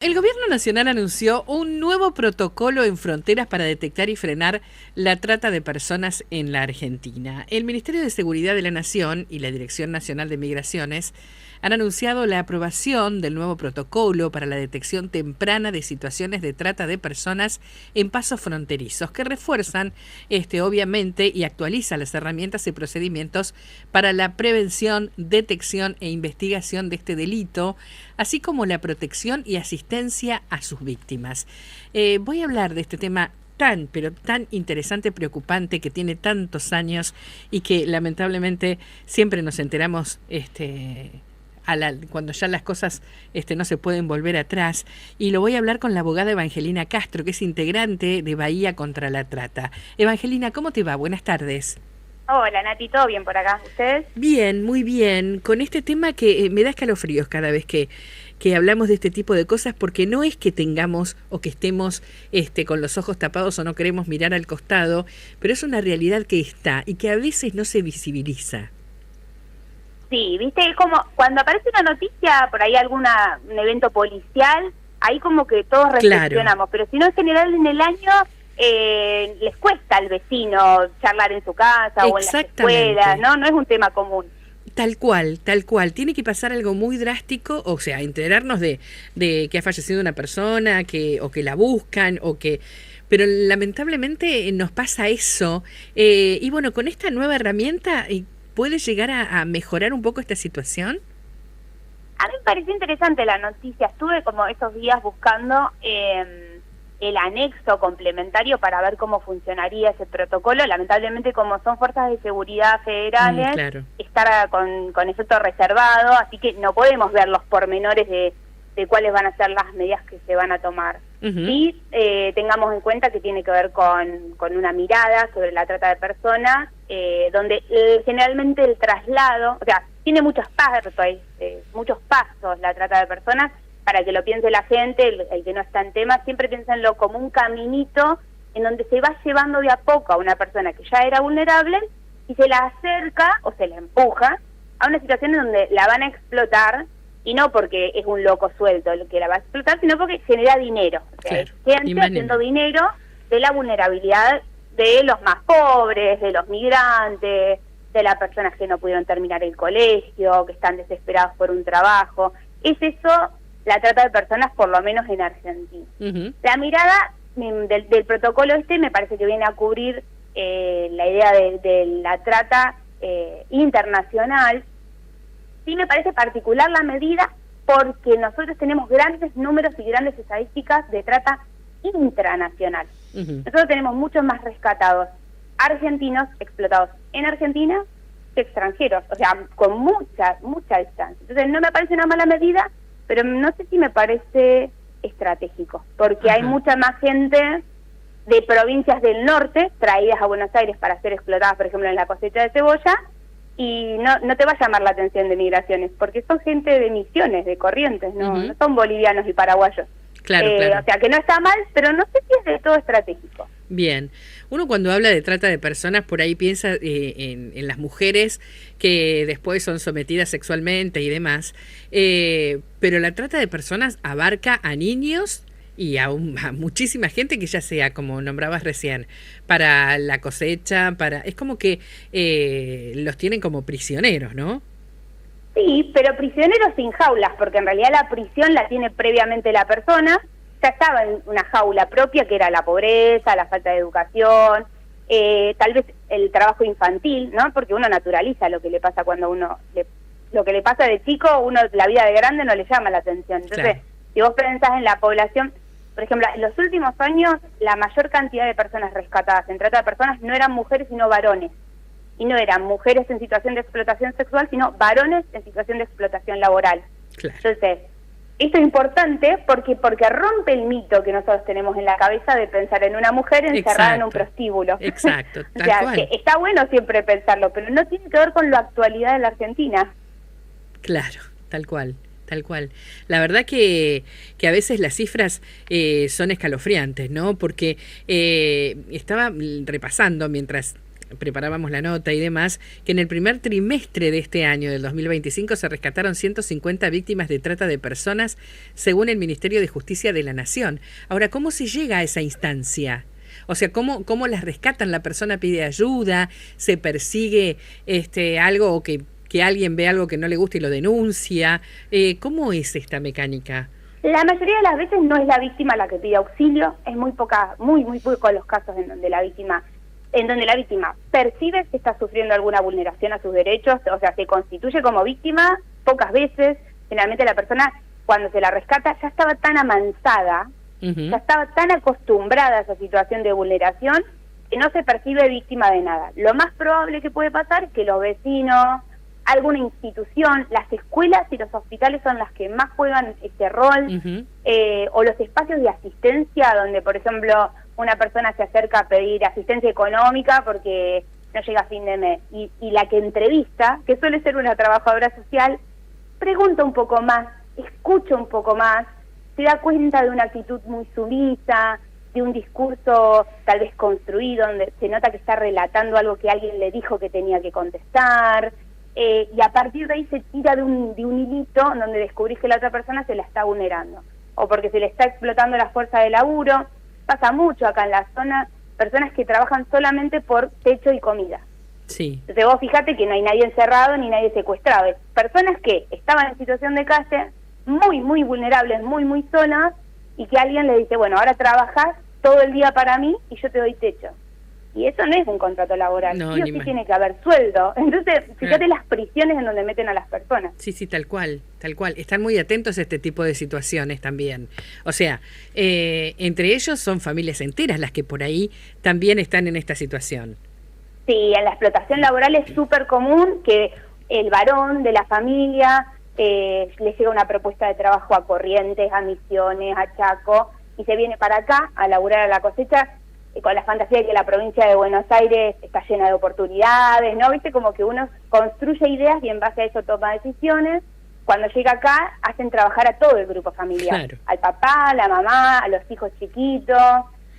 El Gobierno Nacional anunció un nuevo protocolo en fronteras para detectar y frenar la trata de personas en la Argentina. El Ministerio de Seguridad de la Nación y la Dirección Nacional de Migraciones han anunciado la aprobación del nuevo protocolo para la detección temprana de situaciones de trata de personas en pasos fronterizos, que refuerzan, obviamente, y actualizan las herramientas y procedimientos para la prevención, detección e investigación de este delito, así como la protección y asistencia a sus víctimas. Voy a hablar de este tema pero tan interesante, preocupante, que tiene tantos años y que lamentablemente siempre nos enteramos cuando ya las cosas no se pueden volver atrás, y lo voy a hablar con la abogada Evangelina Castro, que es integrante de Bahía contra la Trata. Evangelina, ¿cómo te va? Buenas tardes. Hola Nati, ¿todo bien por acá? ¿Ustedes? Bien, muy bien. Con este tema que me da escalofríos cada vez que hablamos de este tipo de cosas, porque no es que tengamos o que estemos con los ojos tapados o no queremos mirar al costado, pero es una realidad que está y que a veces no se visibiliza. Sí, viste, es como cuando aparece una noticia, por ahí un evento policial, ahí como que todos reflexionamos, pero si no, en general en el año les cuesta al vecino charlar en su casa o en la escuela, ¿no? No es un tema común. Tal cual, tal cual. Tiene que pasar algo muy drástico, o sea, enterarnos de que ha fallecido una persona, o que la buscan, pero lamentablemente nos pasa eso. Y bueno, con esta nueva herramienta, ¿puede llegar a mejorar un poco esta situación? A mí me pareció interesante la noticia. Estuve como esos días buscando el anexo complementario para ver cómo funcionaría ese protocolo. Lamentablemente, como son fuerzas de seguridad federales, claro, está con efecto reservado, así que no podemos ver los pormenores de cuáles van a ser las medidas que se van a tomar. Y tengamos en cuenta que tiene que ver con una mirada sobre la trata de personas, donde generalmente el traslado, o sea, tiene muchos pasos la trata de personas. Para que lo piense la gente, el que no está en tema, siempre piénsenlo como un caminito en donde se va llevando de a poco a una persona que ya era vulnerable y se la acerca o se la empuja a una situación en donde la van a explotar, y no porque es un loco suelto el que la va a explotar, sino porque genera dinero. O sea, claro, gente haciendo dinero de la vulnerabilidad de los más pobres, de los migrantes, de las personas que no pudieron terminar el colegio, que están desesperados por un trabajo. Es eso la trata de personas, por lo menos en Argentina. La mirada del protocolo me parece que viene a cubrir la idea de la trata internacional. Sí me parece particular la medida porque nosotros tenemos grandes números y grandes estadísticas de trata intranacional. Nosotros tenemos muchos más rescatados argentinos explotados en Argentina que extranjeros, o sea, con mucha distancia. Entonces no me parece una mala medida, pero no sé si me parece estratégico, porque hay mucha más gente de provincias del norte traídas a Buenos Aires para ser explotadas, por ejemplo, en la cosecha de cebolla, y no te va a llamar la atención de Migraciones, porque son gente de Misiones, de Corrientes, no son bolivianos y paraguayos. Claro. O sea, que no está mal, pero no sé si es del todo estratégico. Bien, uno cuando habla de trata de personas por ahí piensa en las mujeres que después son sometidas sexualmente y demás, pero la trata de personas abarca a niños y a muchísima gente, que ya sea, como nombrabas recién, para la cosecha, es como que los tienen como prisioneros, ¿no? Sí, pero prisioneros sin jaulas, porque en realidad la prisión la tiene previamente la persona. Ya estaba en una jaula propia, que era la pobreza, la falta de educación, tal vez el trabajo infantil, ¿no? Porque uno naturaliza lo que le pasa cuando lo que le pasa de chico, la vida de grande no le llama la atención. Entonces, si vos pensás en la población, por ejemplo, en los últimos años, la mayor cantidad de personas rescatadas en trata de personas no eran mujeres, sino varones. Y no eran mujeres en situación de explotación sexual, sino varones en situación de explotación laboral. Claro. Entonces, esto es importante porque rompe el mito que nosotros tenemos en la cabeza de pensar en una mujer encerrada en un prostíbulo. Exacto. O sea, que está bueno siempre pensarlo, pero no tiene que ver con la actualidad de la Argentina. Claro, tal cual. La verdad que a veces las cifras son escalofriantes, ¿no? Porque estaba repasando mientras preparábamos la nota y demás, que en el primer trimestre de este año, del 2025, se rescataron 150 víctimas de trata de personas, según el Ministerio de Justicia de la Nación. Ahora, ¿cómo se llega a esa instancia? O sea, ¿cómo las rescatan? ¿La persona pide ayuda? ¿Se persigue algo o que alguien ve algo que no le gusta y lo denuncia? ¿Cómo es esta mecánica? La mayoría de las veces no es la víctima la que pide auxilio, es muy pocos los casos en donde la víctima percibe que está sufriendo alguna vulneración a sus derechos, o sea, se constituye como víctima pocas veces. Generalmente la persona, cuando se la rescata, ya estaba tan amansada, ya estaba tan acostumbrada a esa situación de vulneración, que no se percibe víctima de nada. Lo más probable que puede pasar es que los vecinos, alguna institución, las escuelas y los hospitales son las que más juegan este rol, o los espacios de asistencia donde, por ejemplo, una persona se acerca a pedir asistencia económica porque no llega a fin de mes, y la que entrevista, que suele ser una trabajadora social, pregunta un poco más, escucha un poco más, se da cuenta de una actitud muy sumisa, de un discurso tal vez construido, donde se nota que está relatando algo que alguien le dijo que tenía que contestar, y a partir de ahí se tira de un hilito donde descubrís que la otra persona se la está vulnerando, o porque se le está explotando la fuerza de laburo. Pasa mucho acá en la zona, personas que trabajan solamente por techo y comida. Sí. Entonces vos fíjate que no hay nadie encerrado ni nadie secuestrado. Es personas que estaban en situación de calle, muy, muy vulnerables, muy, muy solas, y que alguien le dice, bueno, ahora trabajás todo el día para mí y yo te doy techo. Y eso no es un contrato laboral, no, sí o sí tiene que haber sueldo. Entonces, fíjate las prisiones en donde meten a las personas. Sí, tal cual. Están muy atentos a este tipo de situaciones también. O sea, entre ellos son familias enteras las que por ahí también están en esta situación. Sí, en la explotación laboral es súper común que el varón de la familia le llega una propuesta de trabajo a Corrientes, a Misiones, a Chaco, y se viene para acá a laburar a la cosecha, con la fantasía de que la provincia de Buenos Aires está llena de oportunidades, ¿no? Viste, como que uno construye ideas y en base a eso toma decisiones. Cuando llega acá, hacen trabajar a todo el grupo familiar. Claro. Al papá, a la mamá, a los hijos chiquitos.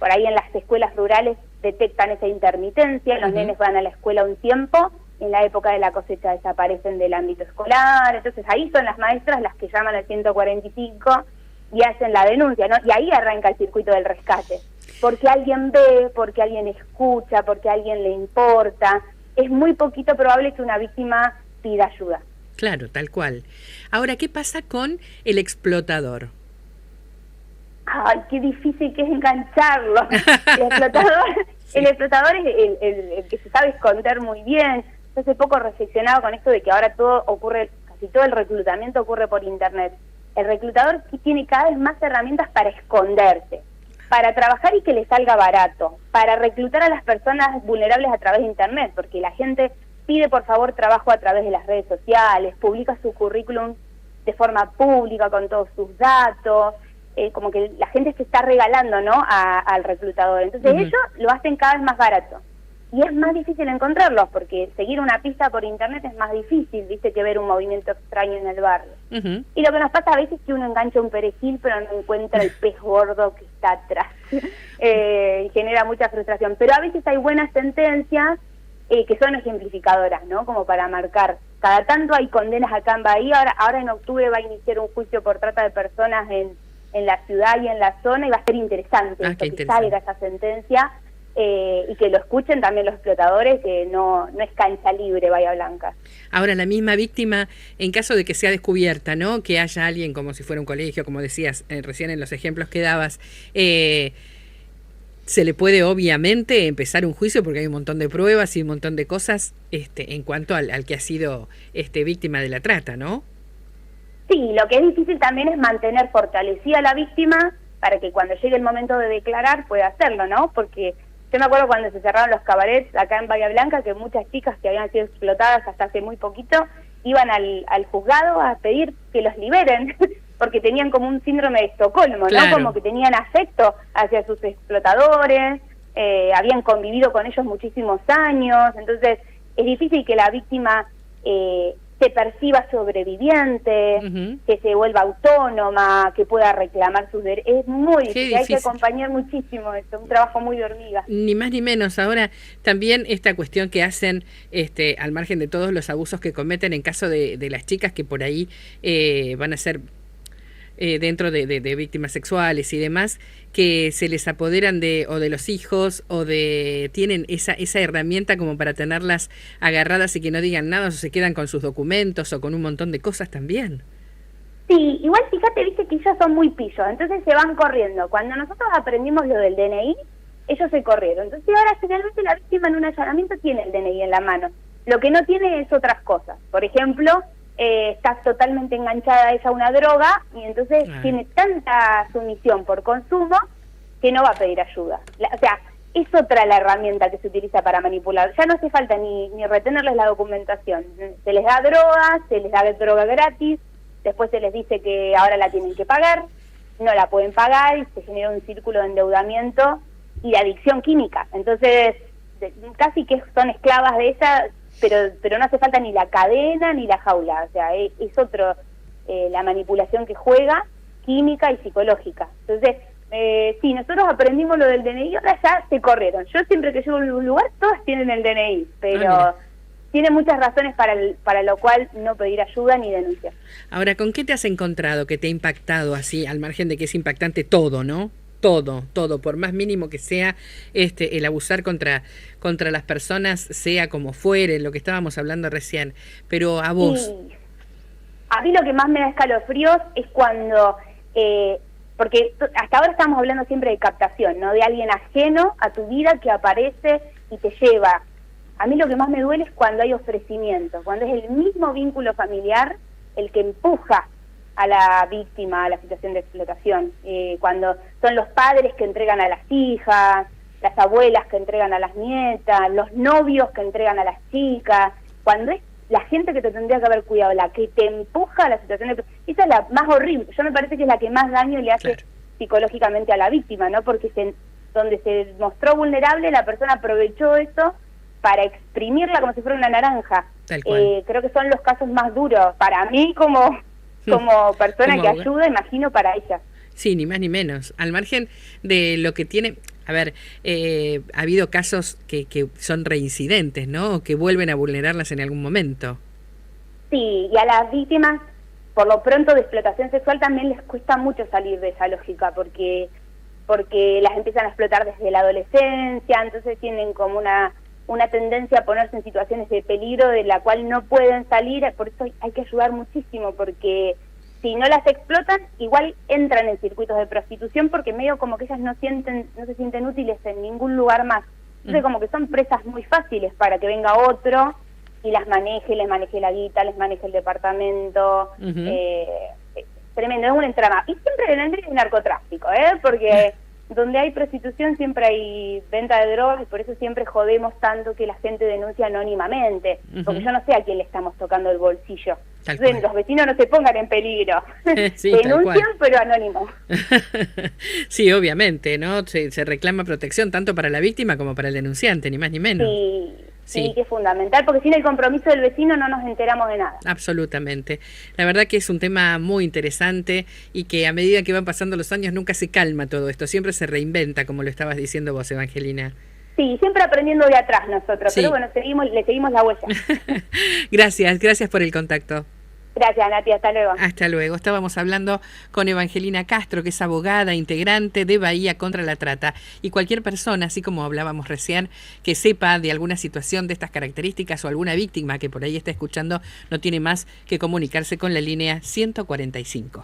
Por ahí en las escuelas rurales detectan esa intermitencia, los nenes van a la escuela un tiempo, en la época de la cosecha desaparecen del ámbito escolar. Entonces ahí son las maestras las que llaman al 145 y hacen la denuncia, ¿no? Y ahí arranca el circuito del rescate. Porque alguien ve, porque alguien escucha, porque a alguien le importa. Es muy poquito probable que una víctima pida ayuda. Claro, tal cual. Ahora, ¿qué pasa con el explotador? Ay, qué difícil que es engancharlo. El explotador es el que se sabe esconder muy bien. Yo hace poco reflexionaba con esto de que ahora casi todo el reclutamiento ocurre por internet. El reclutador tiene cada vez más herramientas para esconderse, para trabajar y que le salga barato, para reclutar a las personas vulnerables a través de internet, porque la gente pide por favor trabajo a través de las redes sociales, publica su currículum de forma pública con todos sus datos, como que la gente se está regalando, ¿no?, al reclutador. Entonces ellos lo hacen cada vez más barato. Y es más difícil encontrarlos, porque seguir una pista por internet es más difícil, viste, que ver un movimiento extraño en el barrio. Y lo que nos pasa a veces es que uno engancha un perejil, pero no encuentra el pez gordo que está atrás. Y genera mucha frustración. Pero a veces hay buenas sentencias que son ejemplificadoras, ¿no?, como para marcar. Cada tanto hay condenas acá en Bahía. Ahora en octubre va a iniciar un juicio por trata de personas en la ciudad y en la zona, y va a ser interesante que salga esa sentencia. Y que lo escuchen también los explotadores, que no es cancha libre Bahía Blanca. Ahora, la misma víctima, en caso de que sea descubierta, ¿no?, que haya alguien como si fuera un colegio, como decías recién en los ejemplos que dabas, se le puede obviamente empezar un juicio porque hay un montón de pruebas y un montón de cosas en cuanto al que ha sido víctima de la trata, ¿no? Sí, lo que es difícil también es mantener fortalecida a la víctima para que cuando llegue el momento de declarar pueda hacerlo, ¿no? Porque yo me acuerdo cuando se cerraron los cabarets acá en Bahía Blanca, que muchas chicas que habían sido explotadas hasta hace muy poquito iban al juzgado a pedir que los liberen, porque tenían como un síndrome de Estocolmo, claro, ¿no? Como que tenían afecto hacia sus explotadores, habían convivido con ellos muchísimos años. Entonces es difícil que la víctima se perciba sobreviviente, que se vuelva autónoma, que pueda reclamar sus derechos. Es muy difícil, hay que acompañar muchísimo esto, un trabajo muy de hormiga. Ni más ni menos. Ahora, también esta cuestión que hacen, al margen de todos los abusos que cometen en caso de las chicas que por ahí van a ser dentro de víctimas sexuales y demás, que se les apoderan de los hijos tienen esa herramienta como para tenerlas agarradas y que no digan nada, o se quedan con sus documentos o con un montón de cosas también. Sí, igual fíjate, viste que ellos son muy pillos, entonces se van corriendo. Cuando nosotros aprendimos lo del DNI, ellos se corrieron. Entonces ahora finalmente la víctima en un allanamiento tiene el DNI en la mano. Lo que no tiene es otras cosas. Por ejemplo, está totalmente enganchada ella a una droga y entonces tiene tanta sumisión por consumo que no va a pedir ayuda. O sea, es otra la herramienta que se utiliza para manipular. Ya no hace falta ni retenerles la documentación. Se les da droga, se les da droga gratis, después se les dice que ahora la tienen que pagar, no la pueden pagar y se genera un círculo de endeudamiento y de adicción química. Entonces, casi que son esclavas de ella, pero no hace falta ni la cadena ni la jaula. O sea, es otro la manipulación que juega, química y psicológica. Entonces, sí, nosotros aprendimos lo del DNI, ahora ya se corrieron. Yo siempre que llego a un lugar, todas tienen el DNI, pero tiene muchas razones para lo cual no pedir ayuda ni denunciar. Ahora, ¿con qué te has encontrado que te ha impactado así, al margen de que es impactante todo, ¿no? Todo, por más mínimo que sea el abusar contra las personas, sea como fuere, lo que estábamos hablando recién, pero a vos. Sí. A mí lo que más me da escalofríos es cuando, porque hasta ahora estamos hablando siempre de captación, ¿no? De alguien ajeno a tu vida que aparece y te lleva. A mí lo que más me duele es cuando hay ofrecimiento, cuando es el mismo vínculo familiar el que empuja a la víctima a la situación de explotación, cuando son los padres que entregan a las hijas, las abuelas que entregan a las nietas, los novios que entregan a las chicas, cuando es la gente que te tendría que haber cuidado, la que te empuja a la situación de... Esa es la más horrible, yo me parece que es la que más daño le hace psicológicamente a la víctima, ¿no? Porque donde se mostró vulnerable, la persona aprovechó eso para exprimirla como si fuera una naranja. Creo que son los casos más duros para mí como persona que ayuda, imagino para ella. Sí, ni más ni menos. Al margen de lo que tiene... A ver, ha habido casos que son reincidentes, ¿no? Que vuelven a vulnerarlas en algún momento. Sí, y a las víctimas, por lo pronto, de explotación sexual también les cuesta mucho salir de esa lógica, porque las empiezan a explotar desde la adolescencia, entonces tienen como una tendencia a ponerse en situaciones de peligro de la cual no pueden salir. Por eso hay que ayudar muchísimo, porque si no las explotan, igual entran en circuitos de prostitución, porque medio como que ellas no se sienten útiles en ningún lugar más. Entonces como que son presas muy fáciles para que venga otro y les maneje la guita, les maneje el departamento. Tremendo, es un entramado. Y siempre en el narcotráfico, porque donde hay prostitución siempre hay venta de drogas, y por eso siempre jodemos tanto que la gente denuncia anónimamente, porque yo no sé a quién le estamos tocando el bolsillo. Entonces los vecinos no se pongan en peligro. Sí, denuncian, pero anónimo. Sí, obviamente, ¿no? Se reclama protección tanto para la víctima como para el denunciante, ni más ni menos. Sí, que es fundamental, porque sin el compromiso del vecino no nos enteramos de nada. Absolutamente. La verdad que es un tema muy interesante y que a medida que van pasando los años nunca se calma todo esto, siempre se reinventa, como lo estabas diciendo vos, Evangelina. Sí, siempre aprendiendo de atrás nosotros, pero bueno, le seguimos la huella. Gracias por el contacto. Gracias, Nati, hasta luego. Hasta luego. Estábamos hablando con Evangelina Castro, que es abogada, integrante de Bahía contra la Trata. Y cualquier persona, así como hablábamos recién, que sepa de alguna situación de estas características o alguna víctima que por ahí está escuchando, no tiene más que comunicarse con la línea 145.